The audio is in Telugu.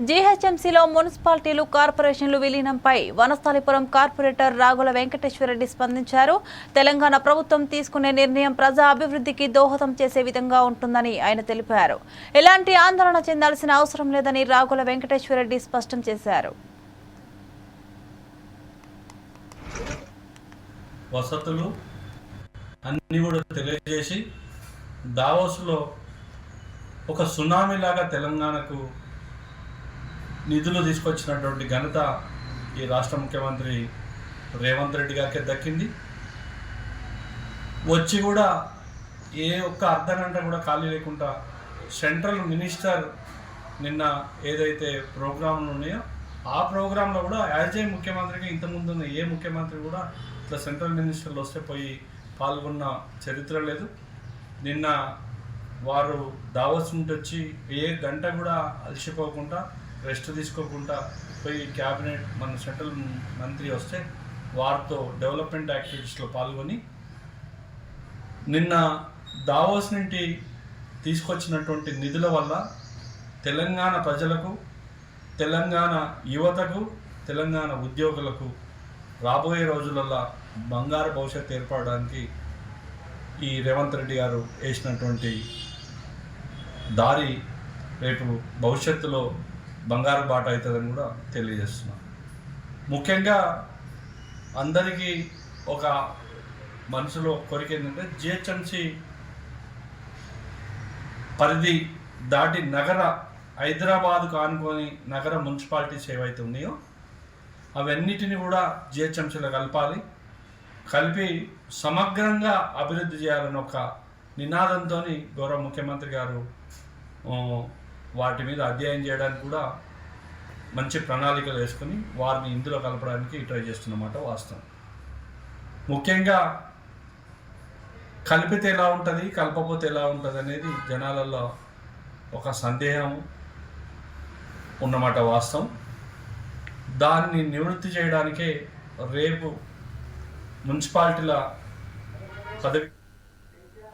జీహెచ్ఎంసీలో మున్సిపాలిటీలు కార్పొరేషన్లు విలీనంపై వనస్థలిపురం కార్పొరేటర్ రాగుల వెంకటేశ్వరరెడ్డి స్పందించారు. తెలంగాణ ప్రభుత్వం తీసుకునే నిర్ణయం ప్రజా అభివృద్ధికి దోహదం చేసే విధంగా ఉంటుందని ఆయన తెలిపారు. ఎలాంటి ఆందోళన చెందాల్సిన అవసరం లేదని రాగుల వెంకటేశ్వరరెడ్డి స్పష్టం చేశారు. వసతులు అన్ని కూడా తెలియజేసి దావోస్లో ఒక సునామీ లాగా తెలంగాణకు నిధులు తీసుకొచ్చినటువంటి ఘనత ఈ రాష్ట్ర ముఖ్యమంత్రి రేవంత్ రెడ్డి గారికి దక్కింది. వచ్చి కూడా ఏ ఒక్క అర్ధగంట కూడా ఖాళీ లేకుండా సెంట్రల్ మినిస్టర్ నిన్న ఏదైతే ప్రోగ్రాంలు ఉన్నాయో ఆ ప్రోగ్రాంలో కూడా యాజ్ ఏ ముఖ్యమంత్రికి ఇంతకుముందు ఉన్న ఏ ముఖ్యమంత్రి కూడా ఇట్లా సెంట్రల్ మినిస్టర్లు వస్తే పోయి పాల్గొన్న చరిత్ర లేదు. నిన్న వారు దావోస్ నుండి వచ్చి ఏ గంట కూడా అలసిపోకుండా రెస్ట్ తీసుకోకుండా పోయి క్యాబినెట్ మన సెంట్రల్ మంత్రి వస్తే వారితో డెవలప్మెంట్ యాక్టివిటీస్లో పాల్గొని నిన్న దావోస్ నుండి తీసుకొచ్చినటువంటి నిధుల వల్ల తెలంగాణ ప్రజలకు, తెలంగాణ యువతకు, తెలంగాణ ఉద్యోగులకు రాబోయే రోజులలో బంగారు భవిష్యత్తు ఏర్పడడానికి ఈ రేవంత్ రెడ్డి గారు వేసినటువంటి దారి రేపు భవిష్యత్తులో బంగారు బాట అవుతుందని కూడా తెలియజేస్తున్నాను. ముఖ్యంగా అందరికీ ఒక మనసులో కోరిక ఏంటంటే జిహెచ్ఎంసీ పరిధి దాటి నగర హైదరాబాద్కు ఆనుకొని నగర మున్సిపాలిటీస్ ఏవైతే ఉన్నాయో అవన్నిటిని కూడా జిహెచ్ఎంసీలో కలిపి సమగ్రంగా అభివృద్ధి చేయాలని ఒక నినాదంతో గౌరవ ముఖ్యమంత్రి గారు వాటి మీద అధ్యయనం చేయడానికి కూడా మంచి ప్రణాళికలు వేసుకొని వారిని ఇందులో కలపడానికి ట్రై చేస్తున్నమాట వాస్తవం. ముఖ్యంగా కలిపితే ఎలా ఉంటుంది, కలపపోతే ఎలా ఉంటుంది అనేది జనాలలో ఒక సందేహం ఉన్నమాట వాస్తవం. దాన్ని నివృత్తి చేయడానికే రేపు మున్సిపాలిటీల పదవి